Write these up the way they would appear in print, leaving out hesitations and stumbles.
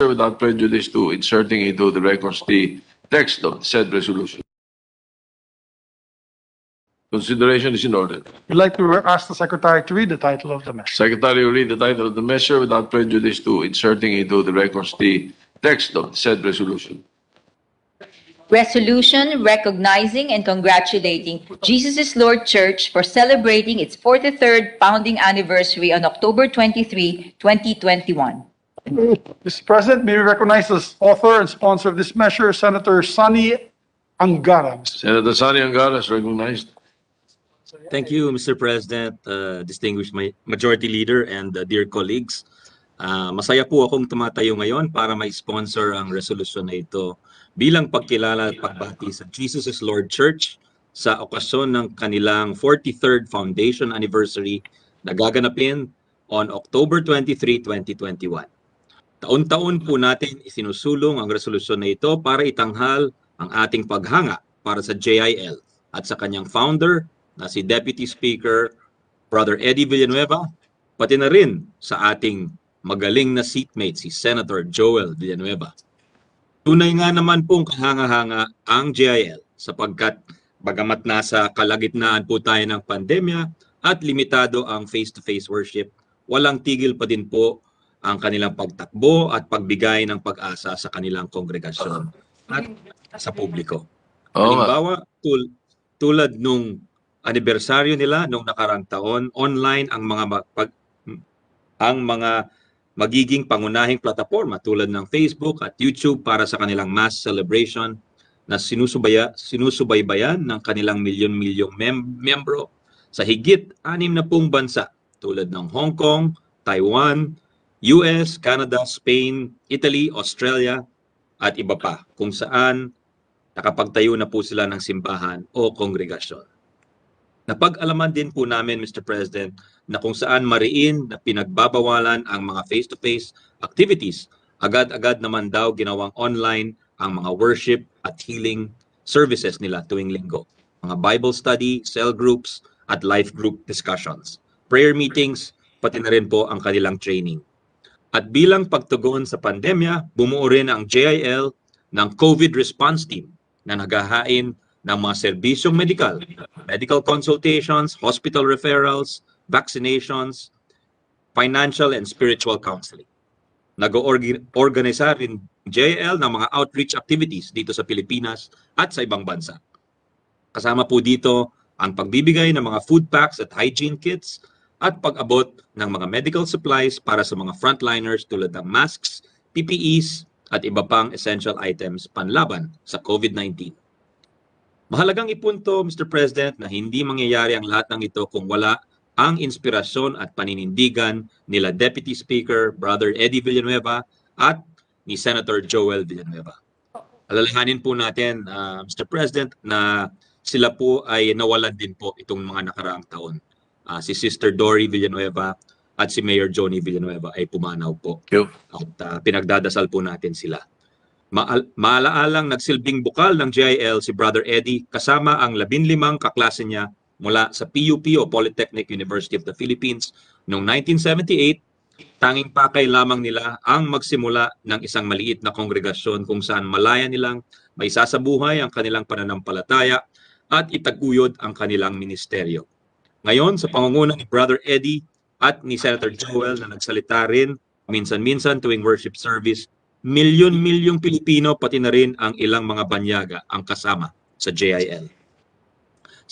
without prejudice to inserting into the records the text of said resolution. Consideration is in order. We'd like to ask the Secretary to read the title of the measure. Secretary will read the title of the measure without prejudice to inserting into the records the text of said resolution. Resolution recognizing and congratulating Jesus is Lord Church for celebrating its 43rd founding anniversary on October 23, 2021. Mr. President, may we recognize the author and sponsor of this measure, Senator Sonny Angara. Senator Sani Angara is recognized. Thank you, Mr. President, distinguished Majority Leader, and dear colleagues. Masaya po akong tumatayo ngayon para may-sponsor ang resolusyon na ito bilang pagkilala at pagbati sa Jesus is Lord Church sa okasyon ng kanilang 43rd foundation anniversary na gaganapin on October 23, 2021. Taon-taon po natin isinusulong ang resolusyon na ito para itanghal ang ating paghanga para sa JIL at sa kanyang founder na si Deputy Speaker Brother Eddie Villanueva, pati na rin sa ating magaling na seatmate si Senator Joel Villanueva. Tunay nga naman pong kahanga-hanga ang JIL sapagkat bagamat nasa kalagitnaan po tayo ng pandemya at limitado ang face-to-face worship, walang tigil pa din po ang kanilang pagtakbo at pagbigay ng pag-asa sa kanilang kongregasyon at sa publiko. Halimbawa, tulad nung anibersaryo nila nung nakarang taon, online ang mga magiging pangunahing plataforma tulad ng Facebook at YouTube para sa kanilang mass celebration na sinusubaybayan ng kanilang milyon-milyong membro sa higit 60 bansa tulad ng Hong Kong, Taiwan, US, Canada, Spain, Italy, Australia at iba pa kung saan nakapagtayo na po sila ng simbahan o kongregasyon. Napag-alaman din po namin, Mr. President, na kung saan mariin na pinagbabawalan ang mga face-to-face activities, agad-agad naman daw ginawang online ang mga worship at healing services nila tuwing linggo. Mga Bible study, cell groups, at life group discussions. Prayer meetings, pati na rin po ang kanilang training. At bilang pagtugon sa pandemya, bumuo rin ang JIL ng COVID Response Team na naghahain ng mga serbisyong medical consultations, hospital referrals, vaccinations, financial and spiritual counseling. Nag-organisa rin JIL ng mga outreach activities dito sa Pilipinas at sa ibang bansa. Kasama po dito ang pagbibigay ng mga food packs at hygiene kits at pag-abot ng mga medical supplies para sa mga frontliners tulad ng masks, PPEs at iba pang essential items panlaban sa COVID-19. Mahalagang ipunto, Mr. President, na hindi mangyayari ang lahat ng ito kung wala ang inspirasyon at paninindigan nila Deputy Speaker Brother Eddie Villanueva at ni Senator Joel Villanueva. Alalahanin po natin, Mr. President, na sila po ay nawalan din po itong mga nakaraang taon. Si Sister Dory Villanueva at si Mayor Johnny Villanueva ay pumanaw po. At pinagdadasal po natin sila. Maalaalang nagsilbing bukal ng JIL si Brother Eddie kasama ang 15 kaklase niya mula sa PUP o Polytechnic University of the Philippines noong 1978. Tanging pakay lamang nila ang magsimula ng isang maliit na kongregasyon kung saan malaya nilang maisasabuhay ang kanilang pananampalataya at itaguyod ang kanilang ministeryo. Ngayon, sa pangunguna ni Brother Eddie at ni Senator Joel na nagsalita rin minsan-minsan tuwing worship service, milyon-milyong Pilipino pati na rin ang ilang mga banyaga ang kasama sa JIL.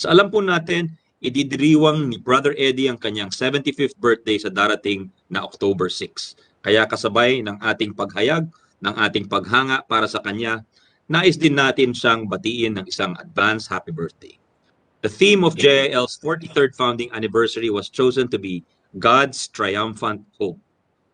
Sa alam po natin, ididiriwang ni Brother Eddie ang kanyang 75th birthday sa darating na October 6. Kaya kasabay ng ating paghayag, ng ating paghanga para sa kanya, nais din natin siyang batiin ng isang advance happy birthday. The theme of JIL's 43rd founding anniversary was chosen to be God's Triumphant Hope,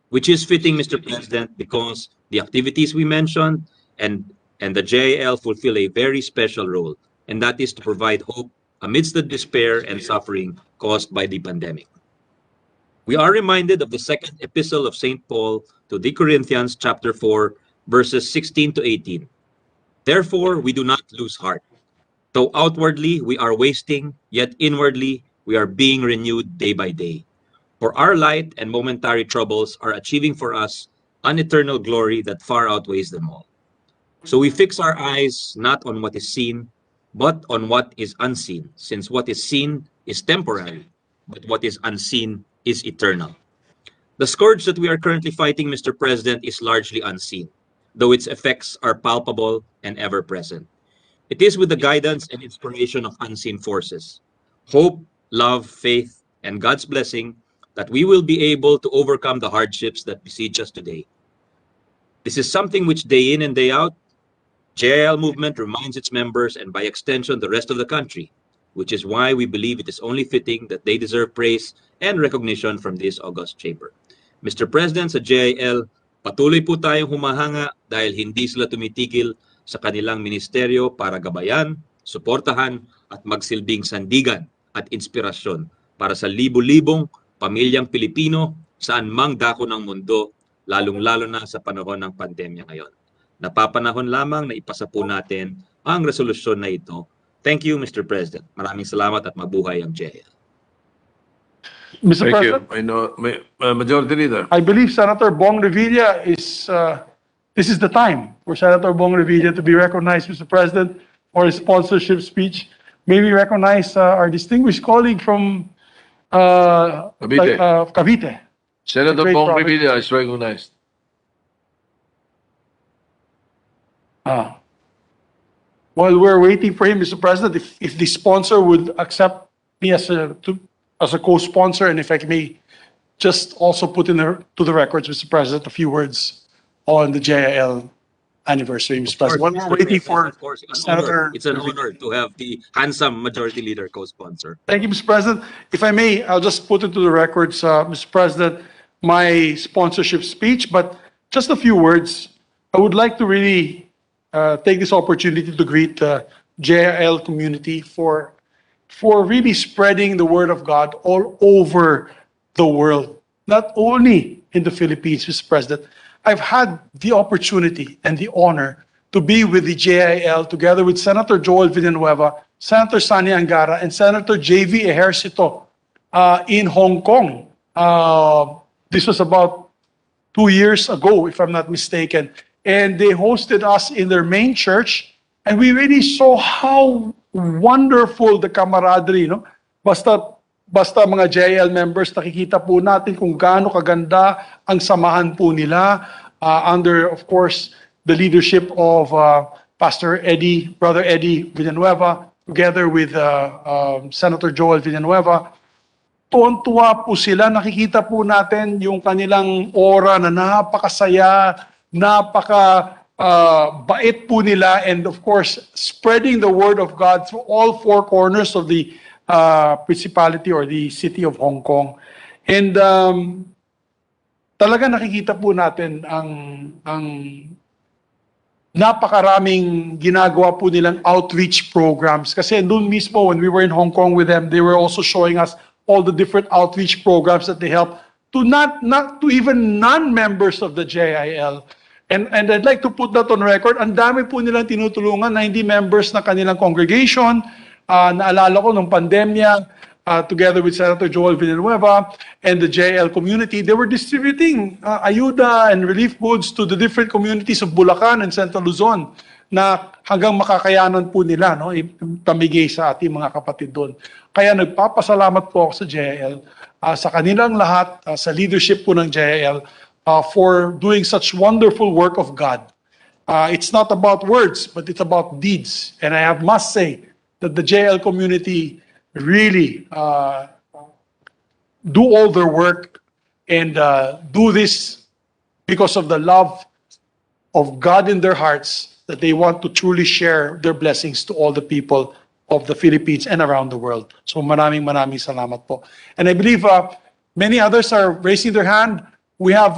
which is fitting, Mr. President, because the activities we mentioned and the JIL fulfill a very special role, and that is to provide hope amidst the despair and suffering caused by the pandemic. We are reminded of the second epistle of St. Paul to the Corinthians chapter 4, verses 16 to 18. Therefore, we do not lose heart. Though outwardly we are wasting, yet inwardly we are being renewed day by day. For our light and momentary troubles are achieving for us an eternal glory that far outweighs them all. So we fix our eyes not on what is seen, but on what is unseen, since what is seen is temporary, but what is unseen is eternal. The scourge that we are currently fighting, Mr. President, is largely unseen, though its effects are palpable and ever present. It is with the guidance and inspiration of unseen forces, hope, love, faith, and God's blessing that we will be able to overcome the hardships that besiege us today. This is something which day in and day out, JIL movement reminds its members and by extension the rest of the country, which is why we believe it is only fitting that they deserve praise and recognition from this august chamber. Mr. President, sa JIL, patuloy po tayong humahanga dahil hindi sila tumitigil sa kanilang ministeryo para gabayan, suportahan at magsilbing sandigan at inspirasyon para sa libu-libong pamilyang Pilipino saan mang dako ng mundo, lalong-lalo na sa panahon ng pandemya ngayon. Napapanahon lamang na ipasa po natin ang resolusyon na ito. Thank you, Mr. President. Maraming salamat at mabuhay ang JIL. Mr. Thank you. President, I know, Majority Leader. I believe Senator Bong Revilla this is the time for Senator Bong Revilla to be recognized, Mr. President, for his sponsorship speech. May we recognize our distinguished colleague from Cavite. Cavite. Senator Great Bong province. Revilla is recognized. While we're waiting for him, Mr. President, if the sponsor would accept me as a co-sponsor, and if I may just also put to the records, Mr. President, a few words on the JIL anniversary, Mr. President. While we're waiting for Of course, Senator. it's an honor to have the handsome Majority Leader co-sponsor. Thank you, Mr. President. If I may, I'll just put into the records, Mr. President, my sponsorship speech, but just a few words. I would like to really take this opportunity to greet the JIL community for really spreading the word of God all over the world, not only in the Philippines, Mr. President. I've had the opportunity and the honor to be with the JIL together with Senator Joel Villanueva, Senator Sani Angara, and Senator J.V. Ejercito in Hong Kong. This was about 2 years ago, if I'm not mistaken. And they hosted us in their main church, and we really saw how wonderful the camaraderie, no? Basta mga JIL members, nakikita po natin kung gaano kaganda ang samahan po nila under, of course, the leadership of Brother Eddie Villanueva, together with Senator Joel Villanueva. Tuwan-tuwa po sila, nakikita po natin yung kanilang aura na napakasaya, bait po nila, and of course, spreading the word of God through all four corners of the principality or the city of Hong Kong. And talaga nakikita po natin ang napakaraming ginagawa po nilang outreach programs. Kasi doon mismo, when we were in Hong Kong with them, they were also showing us all the different outreach programs that they help to not to even non-members of the JIL. And I'd like to put that on record. Ang dami po nilang tinutulungan na hindi members na kanilang congregation. Naalala ko nung pandemya, together with Senator Joel Villanueva and the JIL community, they were distributing ayuda and relief goods to the different communities of Bulacan and Central Luzon na hanggang makakayanan po nila, no, ipamigay sa ating mga kapatid doon. Kaya nagpapasalamat po ako sa JIL, sa kanilang lahat, sa leadership po ng JIL, for doing such wonderful work of God. It's not about words, but it's about deeds. And I must say that the JIL community really do all their work and do this because of the love of God in their hearts, that they want to truly share their blessings to all the people of the Philippines and around the world. So maraming salamat po. And I believe many others are raising their hand. We have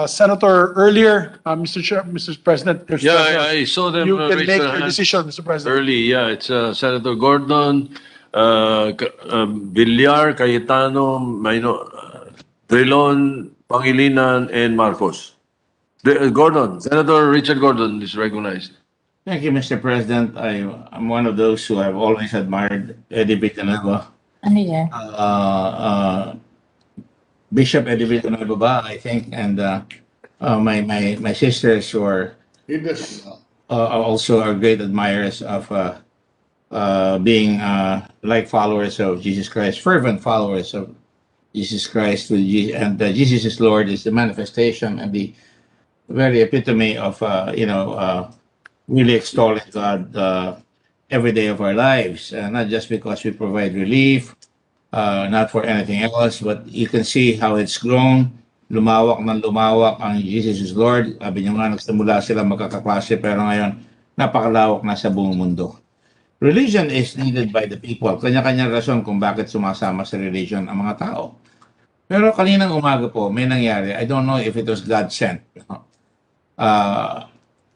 Senator earlier, Mr. President. I saw them You can raise make their your hand decision, Mr. President. early. Yeah, it's Senator Gordon, Villar, Cayetano, Drilon, Pangilinan, and Marcos. Senator Richard Gordon is recognized. Thank you, Mr. President. I'm one of those who have always admired Eddie Villanueva. Ano yan? Bishop Eddie Villanueva ba, I think, and my sisters who are also are great admirers of being like followers of Jesus Christ, fervent followers of Jesus Christ, and Jesus is Lord is the manifestation and the very epitome of really extolling God every day of our lives, not just because we provide relief, not for anything else, but you can see how it's grown. Lumawak ng lumawak ang Jesus is Lord. Sabi niyo nga, nagsimula sila magkakaklase, pero ngayon, napakalawak na sa buong mundo. Religion is needed by the people. Kanya-kanyang rason kung bakit sumasama sa religion ang mga tao. Pero kaninang umaga po, may nangyari. I don't know if it was God sent.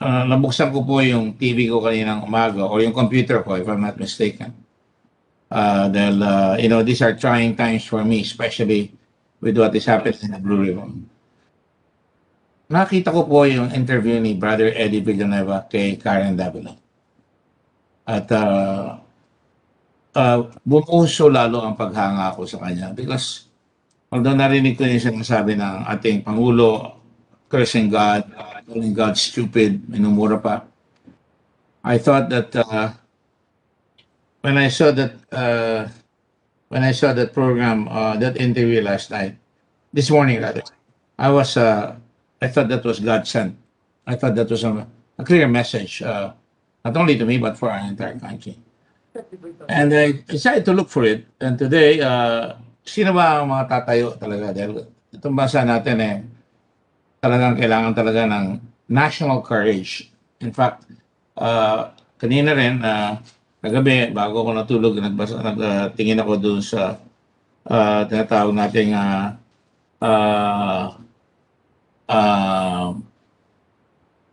Nabuksan ko po yung TV ko kaninang umaga or yung computer ko, if I'm not mistaken. Dahil, these are trying times for me, especially with what is happening in the Blue Ribbon. Nakita ko po yung interview ni Brother Eddie Villanueva kay Karen Davila. At bumuso lalo ang paghanga ko sa kanya because although narinig ko yung sinasabi ng ating Pangulo, cursing God, calling God stupid, minumura pa, I thought that when I saw that program, that interview this morning rather, I thought that was God sent. I thought that was a clear message, not only to me, but for our entire country. And I decided to look for it. And today, sino ba ang mga tatayo talaga? Dahil itong bansa natin talagang kailangan talaga ng national courage. In fact, kanina rin, kagabi, bago ako natulog, nagtingin ako doon sa tinatawag nating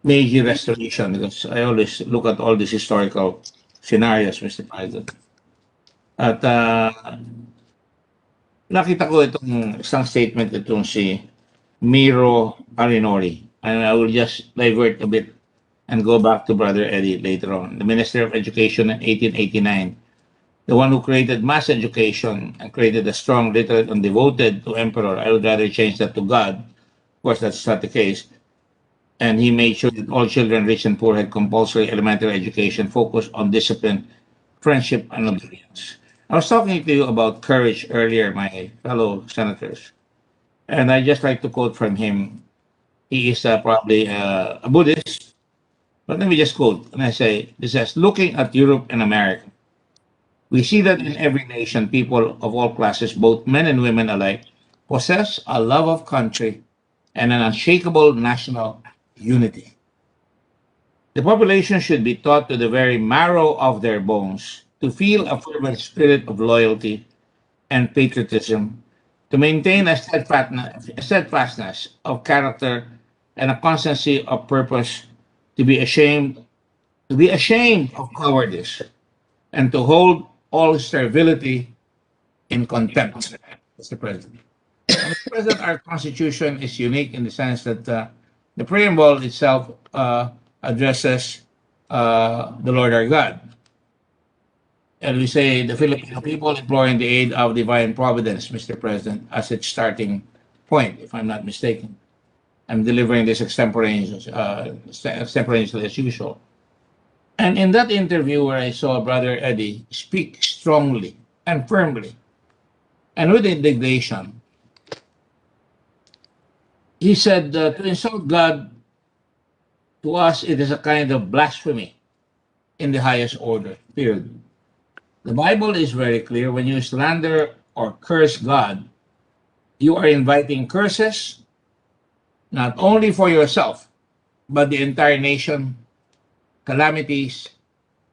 Meiji Restoration because I always look at all these historical scenarios, Mr. President. At nakita ko itong isang statement itong si Miro Arinori. And I will just divert a bit and go back to Brother Eddie later on. The Minister of Education in 1889, the one who created mass education and created a strong, literate, and devoted to Emperor. I would rather change that to God. Of course, that's not the case. And he made sure that all children, rich and poor, had compulsory elementary education focused on discipline, friendship, and obedience. I was talking to you about courage earlier, my fellow senators. And I just like to quote from him. He is probably a Buddhist. But let me just quote, and I say, it says, looking at Europe and America, we see that in every nation, people of all classes, both men and women alike, possess a love of country and an unshakable national unity. The population should be taught to the very marrow of their bones to feel a fervent spirit of loyalty and patriotism, to maintain a steadfastness of character and a constancy of purpose, to be ashamed of cowardice, and to hold all servility in contempt, Mr. President. Mr. President, our Constitution is unique in the sense that the preamble itself addresses the Lord our God. And we say the Filipino people imploring the aid of divine providence, Mr. President, as its starting point, if I'm not mistaken. I'm delivering this extemporaneously as usual. And in that interview where I saw Brother Eddie speak strongly and firmly and with indignation, he said to insult God, to us, it is a kind of blasphemy in the highest order, period. The Bible is very clear. When you slander or curse God, you are inviting curses, not only for yourself, but the entire nation, calamities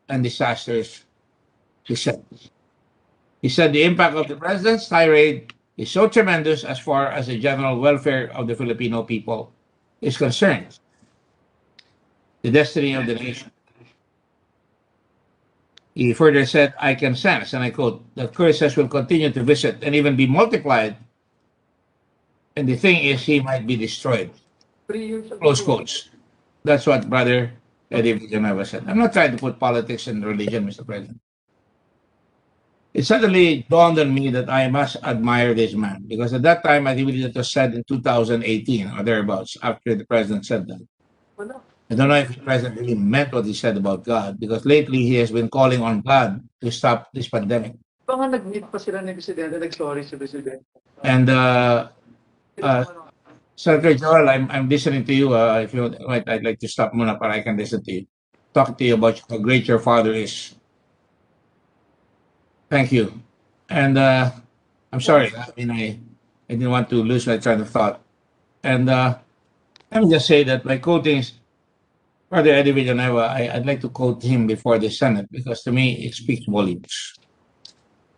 and disasters, he said. He said the impact of the president's tirade is so tremendous as far as the general welfare of the Filipino people is concerned. The destiny of the nation. He further said, I can sense, and I quote, that curses will continue to visit and even be multiplied. And the thing is, he might be destroyed. Close quotes. That's what Brother Eddie Villanueva said. I'm not trying to put politics and religion, Mr. President. it suddenly dawned on me that I must admire this man, because at that time, I believe it was said in 2018 or thereabouts, after the president said that. I don't know if the president really meant what he said about God, because lately he has been calling on God to stop this pandemic. Baka nag-meet pa sila ni Presidente, nag-sorry si Presidente. And Senator Joel, I'm listening to you. If you like, I'd like to stop muna para I can listen to you. Talk to you about how great your father is. Thank you. And I'm sorry. I mean, I didn't want to lose my train of thought. And let me just say that by quoting Brother Eddie Villanueva, I'd like to quote him before the Senate, because to me it speaks volumes.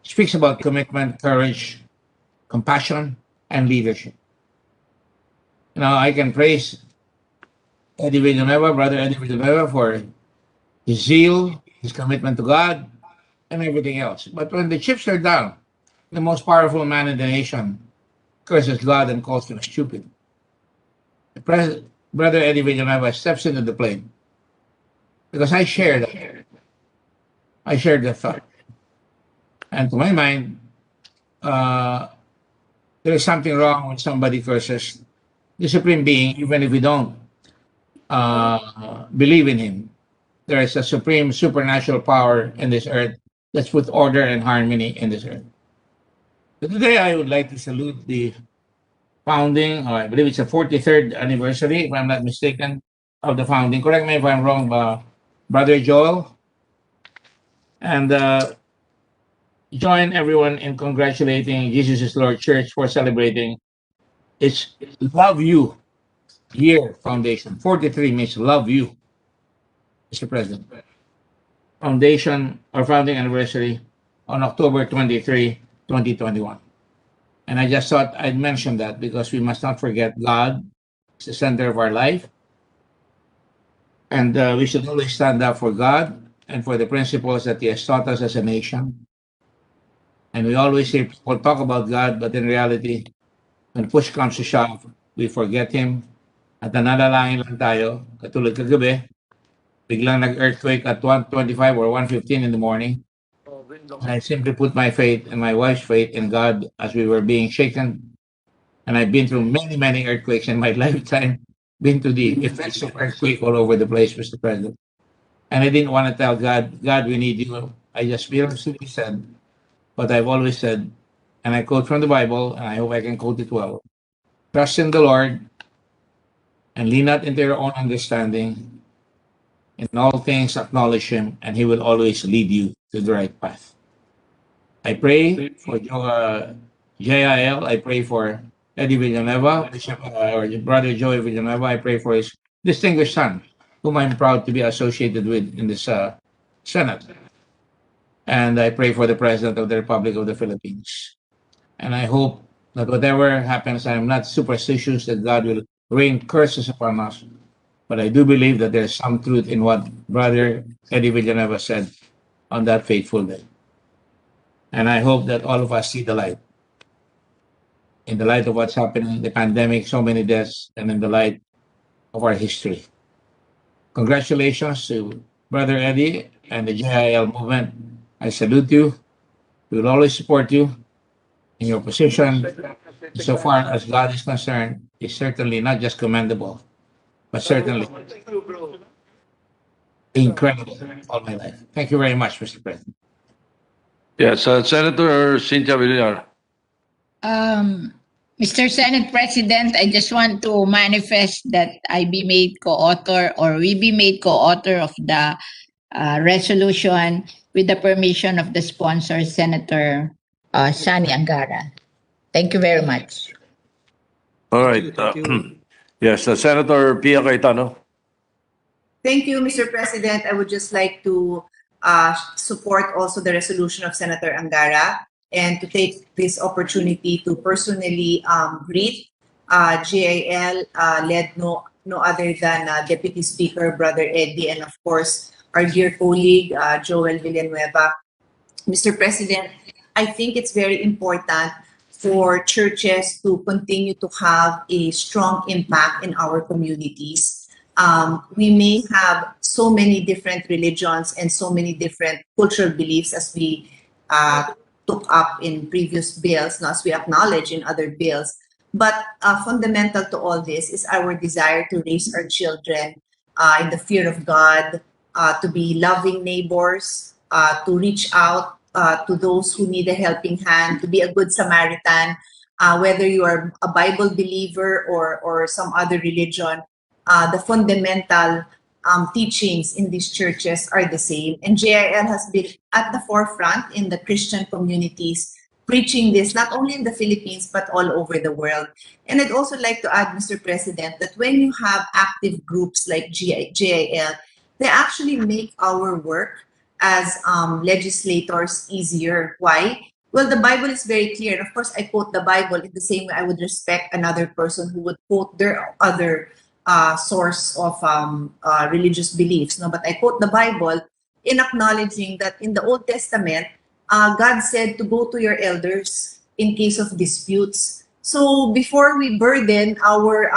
It speaks about commitment, courage, compassion, and leadership. Now, I can praise Eddie Villanueva, Brother Eddie Villanueva, for his zeal, his commitment to God, and everything else. But when the chips are down, the most powerful man in the nation curses God and calls him stupid. Brother Eddie Villanueva steps into the plane, because I share that. I share that thought. And to my mind, there is something wrong when somebody curses the Supreme Being, even if we don't believe in him. There is a supreme supernatural power in this earth that's put order and harmony in this earth. So today, I would like to salute the founding, or I believe it's the 43rd anniversary, if I'm not mistaken, of the founding. Correct me if I'm wrong, Brother Joel. And join everyone in congratulating Jesus is Lord Church for celebrating its Love You Year Foundation. 43 means love you, Mr. President. Foundation or founding anniversary on October 23, 2021. And I just thought I'd mention that, because we must not forget God is the center of our life. And we should always stand up for God and for the principles that He has taught us as a nation. And we always hear people talk about God, but in reality, when push comes to shove, we forget Him. At nanalangin lang tayo, katulad kagabi, biglang nag-earthquake at 1:25 or 1:15 in the morning. And I simply put my faith and my wife's faith in God as we were being shaken. And I've been through many, many earthquakes in my lifetime, been to the effects of earthquake all over the place, Mr. President. And I didn't want to tell God, God, we need you. I just fearlessly said what I've always said, and I quote from the Bible, and I hope I can quote it well. Trust in the Lord and lean not into your own understanding. In all things, acknowledge Him, and He will always lead you to the right path. I pray for JIL. I pray for Eddie Villanueva, or Brother Joey Villanueva. I pray for his distinguished son, whom I'm proud to be associated with in this Senate. And I pray for the President of the Republic of the Philippines. And I hope that whatever happens, I'm not superstitious that God will rain curses upon us. But I do believe that there's some truth in what Brother Eddie Villanueva said on that fateful day. And I hope that all of us see the light. In the light of what's happening, the pandemic, so many deaths, and in the light of our history. Congratulations to Brother Eddie and the JIL movement. I salute you. We will always support you in your position. So far as God is concerned, is certainly not just commendable, but certainly incredible all my life. Thank you very much, Mr. President. Yes, Senator Cynthia Villar. Mr. Senate President, I just want to manifest that I be made co-author, or we be made co-author of the resolution with the permission of the sponsor, Senator Sani Angara. Thank you very much. All right. Yes, Senator Pia Cayetano. Thank you, Mr. President. I would just like to support also the resolution of Senator Angara, and to take this opportunity to personally greet GIL, led no other than Deputy Speaker Brother Eddie, and of course our dear colleague Joel Villanueva. Mr. President, I think it's very important for churches to continue to have a strong impact in our communities. We may have so many different religions and so many different cultural beliefs as we took up in previous bills, as we acknowledge in other bills. But fundamental to all this is our desire to raise our children in the fear of God, to be loving neighbors, to reach out to those who need a helping hand, to be a good Samaritan, whether you are a Bible believer or some other religion. The fundamental teachings in these churches are the same. And JIL has been at the forefront in the Christian communities, preaching this not only in the Philippines, but all over the world. And I'd also like to add, Mr. President, that when you have active groups like JIL, they actually make our work as legislators easier. Why? Well, the Bible is very clear. And of course, I quote the Bible in the same way I would respect another person who would quote their other source of religious beliefs. No, but I quote the Bible in acknowledging that in the Old Testament, God said to go to your elders in case of disputes. So before we burden our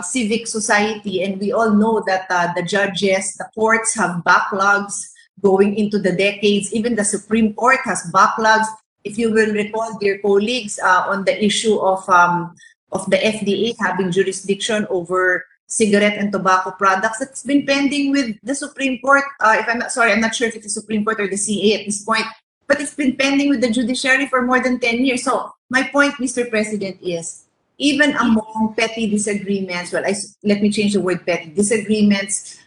civic society, and we all know that the judges, the courts have backlogs going into the decades. Even the Supreme Court has backlogs. If you will recall, dear colleagues, on the issue of the FDA having jurisdiction over cigarette and tobacco products, that's been pending with the Supreme Court. If I'm not sorry, I'm not sure if it's the Supreme Court or the CA at this point, but it's been pending with the judiciary for more than 10 years. So my point, Mr. President, is even among petty disagreements, well, let me change the word petty, disagreements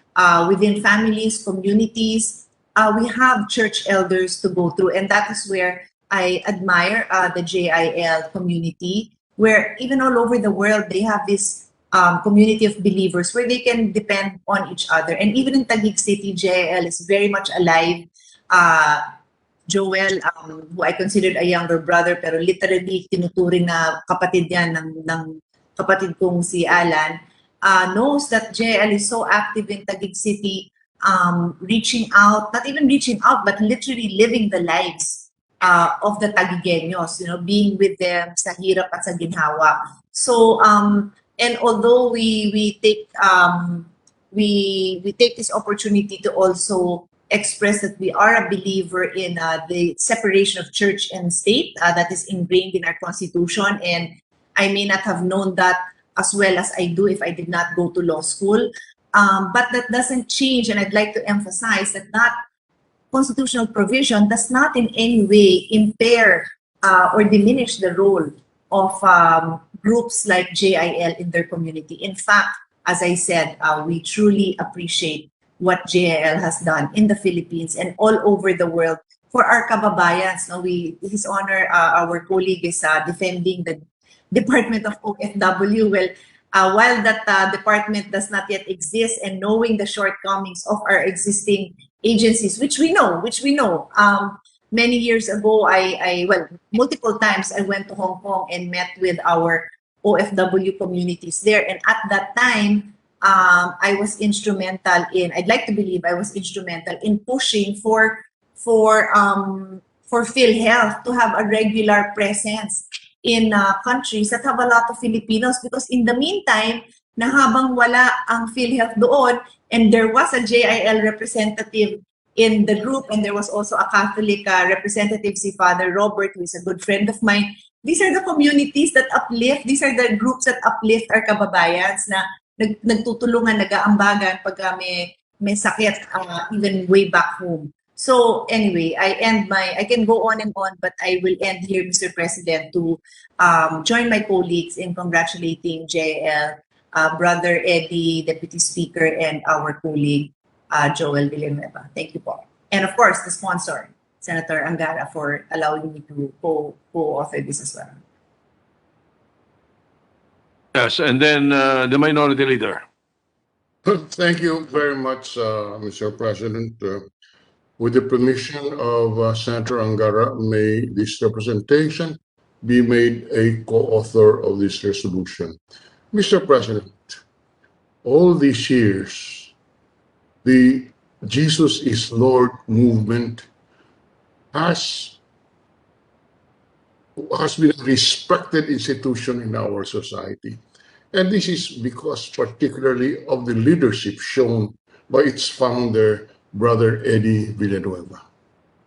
within families, communities, we have church elders to go through. And that is where I admire the JIL community, where even all over the world, they have this community of believers where they can depend on each other. And even in Taguig City, JIL is very much alive. Joel, who I considered a younger brother, pero literally tinuturing na kapatid yan ng kapatid kong si Alan, knows that JIL is so active in Taguig City, reaching out, not even reaching out, but literally living the lives of the Taguigueños, being with them sa hirap at sa ginhawa. So, and although we take this opportunity to also express that we are a believer in the separation of church and state that is ingrained in our Constitution, and I may not have known that as well as I do if I did not go to law school, but that doesn't change, and I'd like to emphasize that that constitutional provision does not in any way impair or diminish the role of groups like JIL in their community. In fact, as I said, we truly appreciate what JIL has done in the Philippines and all over the world for our kababayans. No, His Honor, our colleague is defending the Department of OFW. Well, while that department does not yet exist, and knowing the shortcomings of our existing agencies, which we know, many years ago, well, multiple times I went to Hong Kong and met with our OFW communities there. And at that time, I was instrumental in, I'd like to believe I was instrumental in pushing for PhilHealth to have a regular presence in countries that have a lot of Filipinos, because in the meantime, na habang wala ang PhilHealth doon, and there was a JIL representative in the group, and there was also a Catholic representative, si Father Robert, who is a good friend of mine. These are the communities that uplift, these are the groups that uplift our kababayans na nagtutulungan, nag-aambagan pag may sakit, even way back home. So anyway, I can go on and on, but I will end here, Mr. President, to join my colleagues in congratulating JIL, Brother Eddie, Deputy Speaker, and our colleague, Joel Villanueva. Thank you, Paul. And of course, the sponsor, Senator Angara, for allowing me to co-author this as well. Yes, and then the Minority Leader. Thank you very much, Mr. President. With the permission of Senator Angara, may this representation be made a co-author of this resolution. Mr. President, all these years, the Jesus is Lord movement has been a respected institution in our society. And this is because particularly of the leadership shown by its founder, Brother Eddie Villanueva.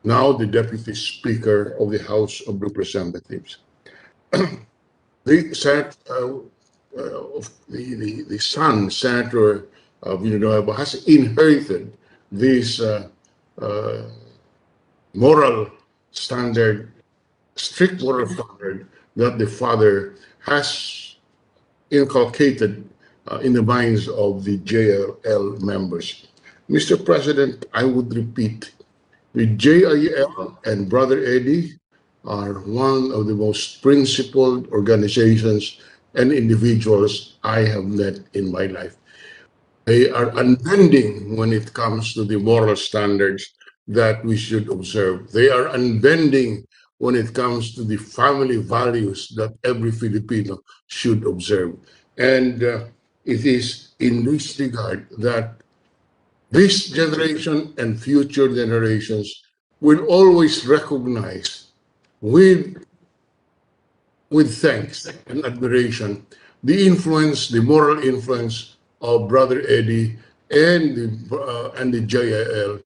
now the Deputy Speaker of the House of Representatives. The son, Senator Villanueva, has inherited this moral standard, strict moral standard that the father has inculcated in the minds of the JLL members. Mr. President, I would repeat, the JIL and Brother Eddie are one of the most principled organizations and individuals I have met in my life. They are unbending when it comes to the moral standards that we should observe. They are unbending when it comes to the family values that every Filipino should observe. And it is in this regard that this generation and future generations will always recognize with thanks and admiration the influence, the moral influence of Brother Eddie and the JIL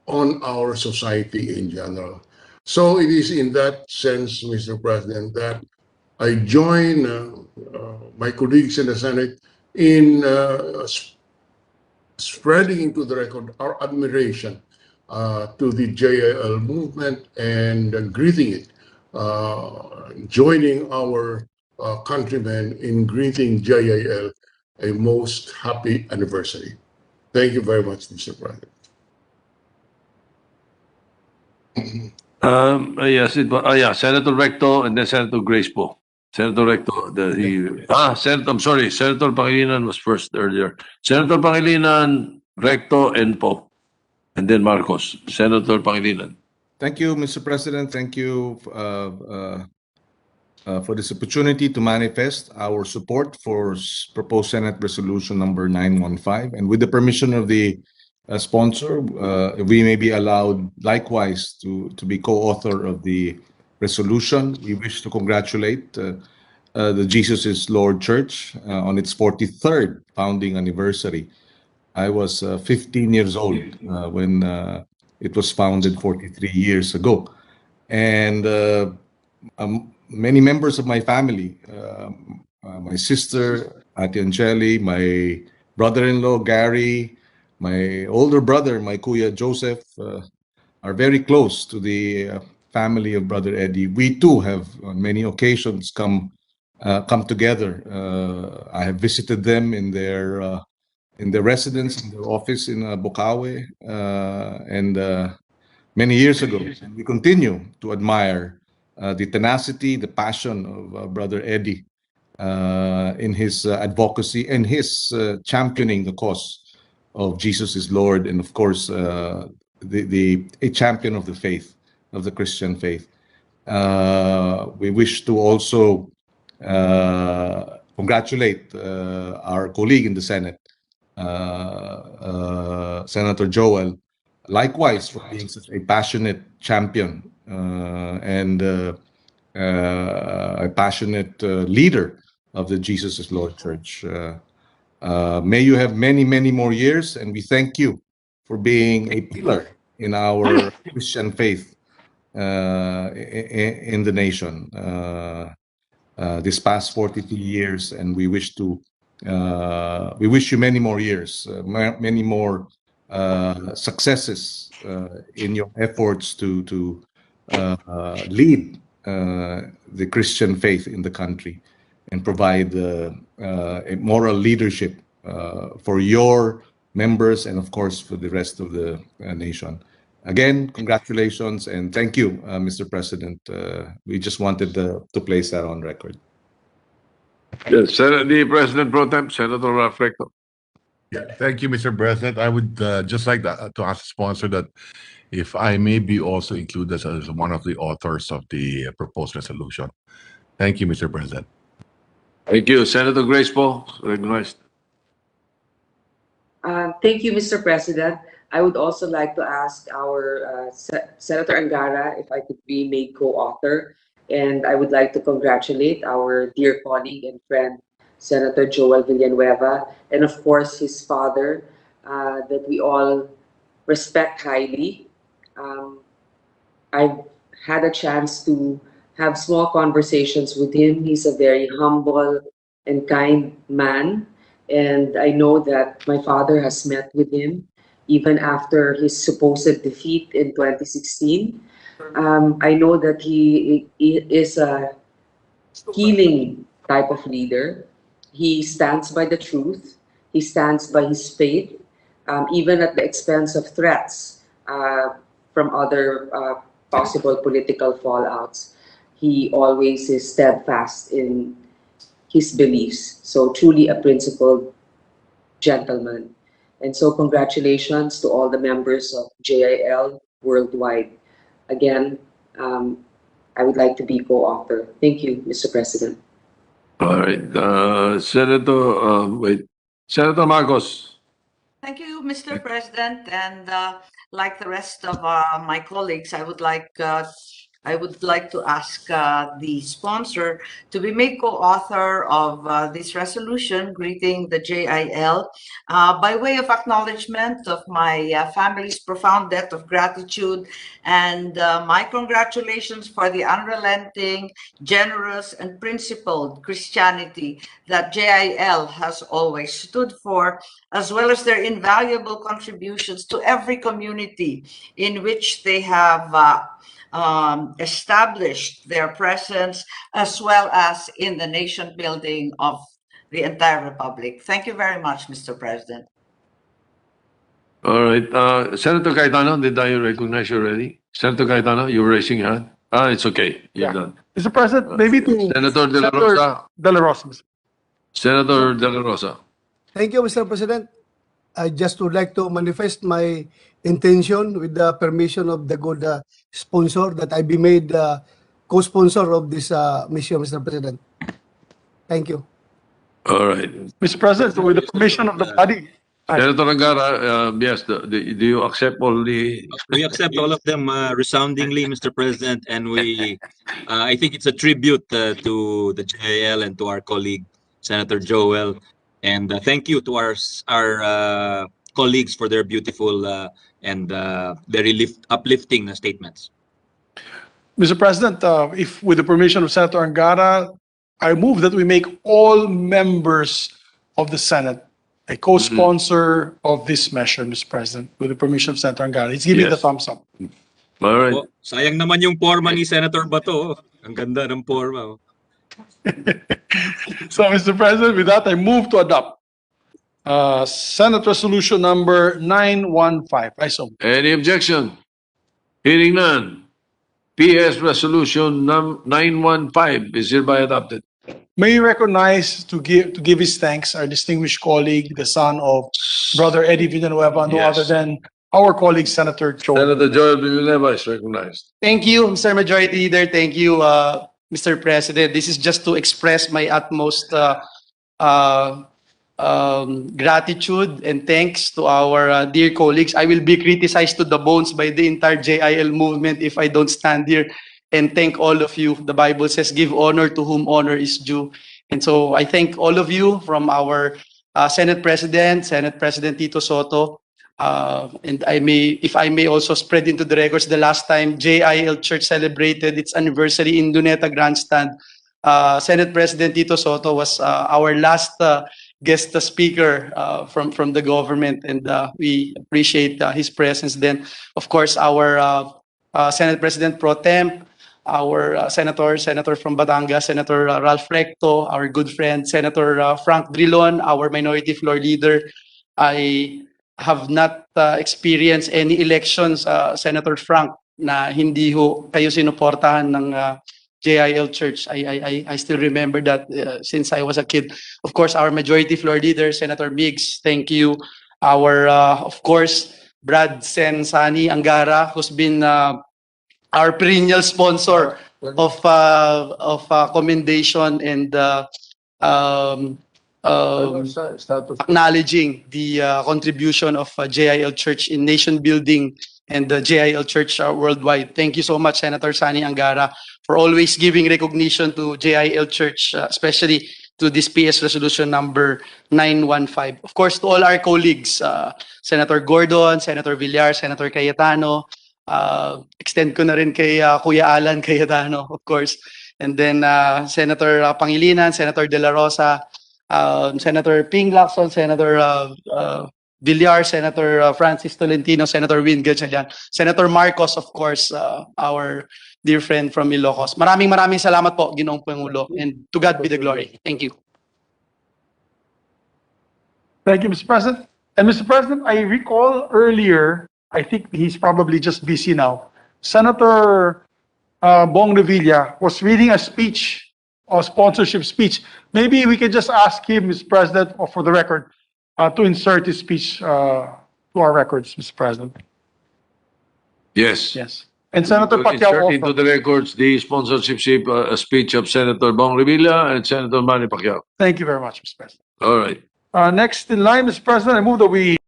on our society in general. So it is in that sense, Mr. President, that I join my colleagues in the Senate in spreading into the record our admiration to the JIL movement and greeting it, joining our countrymen in greeting JIL a most happy anniversary. Thank you very much, Mr. President. Senator Recto and then Senator Grace po. Senator Recto, I'm sorry, Senator Pangilinan was first earlier. Senator Pangilinan, Recto, and Pope, and then Marcos. Senator Pangilinan. Thank you, Mr. President. Thank you for this opportunity to manifest our support for proposed Senate Resolution number 915. And with the permission of the sponsor, we may be allowed likewise to be co-author of the resolution. We wish to congratulate the Jesus is Lord Church on its 43rd founding anniversary. I was 15 years old when it was founded 43 years ago. And many members of my family, my sister, Ate Angeli, my brother-in-law, Gary, my older brother, my Kuya Joseph, are very close to the family of Brother Eddie. We too have on many occasions come together. I have visited them in their residence, in their office in Bocaue, and many years ago. And we continue to admire the tenacity, the passion of Brother Eddie in his advocacy and his championing the cause of Jesus is Lord, and of course, a champion of the faith, of the Christian faith. We wish to also congratulate our colleague in the Senate, Senator Joel, likewise for being such a passionate champion and a passionate leader of the Jesus is Lord Church. May you have many, many more years, and we thank you for being a pillar in our Christian faith in the nation this past 43 years, and we wish you many more years, many more successes in your efforts to lead the Christian faith in the country and provide a moral leadership for your members and, of course, for the rest of the nation. Again, congratulations and thank you, Mr. President. We just wanted to place that on record. Yes, the President Pro Tem, Senator Recto. Yeah, thank you, Mr. President. I would just like to ask the sponsor that if I may be also included as one of the authors of the proposed resolution. Thank you, Mr. President. Thank you. Senator Grace po, recognized. Thank you, Mr. President. I would also like to ask our Senator Angara if I could be made co-author, and I would like to congratulate our dear colleague and friend, Senator Joel Villanueva, and of course his father, that we all respect highly. I've had a chance to have small conversations with him. He's a very humble and kind man. And I know that my father has met with him even after his supposed defeat in 2016. I know that he is a healing type of leader. He stands by the truth. He stands by his faith, even at the expense of threats from other possible political fallouts. He always is steadfast in his beliefs. So truly a principled gentleman. And so congratulations to all the members of JIL worldwide. Again, I would like to be co-author. Thank you, Mr. President. All right. Senator Marcos. Thank you, Mr. President. And like the rest of my colleagues, I would like to ask the sponsor to be made co-author of this resolution greeting the JIL by way of acknowledgement of my family's profound debt of gratitude and my congratulations for the unrelenting, generous, and principled Christianity that JIL has always stood for, as well as their invaluable contributions to every community in which they have established their presence, as well as in the nation building of the entire republic. Thank you very much, Mr. President. All right. Senator Cayetano, did I recognize you already? Senator Cayetano, you were raising your hand? It's okay. You're Yeah. done. Mr. President, maybe to Senator De La Rosa. De La Rosa. Senator De La Rosa. Thank you, Mr. President. I just would like to manifest my intention with the permission of the good sponsor that I be made co-sponsor of this mission, Mr. President. Thank you. All right. Mr. President, with the permission of the body, Senator Angara, yes, do you accept all the... We accept all of them resoundingly, Mr. President, and I think it's a tribute to the JIL and to our colleague, Senator Joel. And thank you to our colleagues for their beautiful and very uplifting statements. Mr. President, if with the permission of Senator Angara, I move that we make all members of the Senate a co-sponsor of this measure, Mr. President, with the permission of Senator Angara. He's giving Yes. the thumbs up. All right. Oh, sayang naman yung forma ni Senator Bato. Ang ganda ng forma. So, Mr. President, with that, I move to adopt Senate Resolution number 915. I so move. Any objection? Hearing none. PS Resolution 915 is hereby adopted. May we recognize to give his thanks our distinguished colleague, the son of Brother Eddie Villanueva, no Yes. other than our colleague, Senator Joel. Senator Joel Villanueva is recognized. Thank you, Mr. Majority Leader. Thank you, Mr. President. This is just to express my utmost gratitude and thanks to our dear colleagues. I will be criticized to the bones by the entire JIL movement if I don't stand here and thank all of you. The Bible says, give honor to whom honor is due. And so I thank all of you, from our Senate President Tito Soto, and if I may also spread into the records, the last time JIL Church celebrated its anniversary in Luneta Grandstand, Senate President Tito Soto was our last guest speaker from the government, and we appreciate his presence. Then, of course, our Senate President Pro Tem, our Senator from Batangas, Senator Ralph Recto, our good friend Senator Frank Drilon, our Minority Floor Leader. I have not experienced any elections, Senator Frank, na hindi ho kayo sinuportahan ng JIL Church. I still remember that since I was a kid. Of course, our Majority Floor Leader, Senator Migs, thank you. Our, of course, Brad Sen Sani Angara, who's been our perennial sponsor of commendation and acknowledging the contribution of JIL Church in nation building and the JIL Church worldwide. Thank you so much, Senator Sani Angara, for always giving recognition to JIL Church, especially to this PS Resolution number 915. Of course, to all our colleagues, Senator Gordon, Senator Villar, Senator Cayetano, extend ko na rin kay Kuya Alan Cayetano, of course. And then Senator Pangilinan, Senator De La Rosa, Senator Ping Lacson, Senator Villar, Senator Francis Tolentino, Senator Win Gatchalian, Senator Marcos, of course, our dear friend from Ilocos. Maraming salamat po, Ginoong Pangulo, and to God be the glory. Thank you. Thank you, Mr. President. And Mr. President, I recall earlier, I think he's probably just busy now, Senator Bong Revilla was reading a speech, a sponsorship speech. Maybe we can just ask him, Mr. President, or for the record, to insert his speech to our records, Mr. President. Yes. Yes. And Senator Pacquiao Insert into also. the records the sponsorship speech of Senator Bong Revilla and Senator Manny Pacquiao. Thank you very much, Mr. President. All right. Next in line, Mr. President, I move that we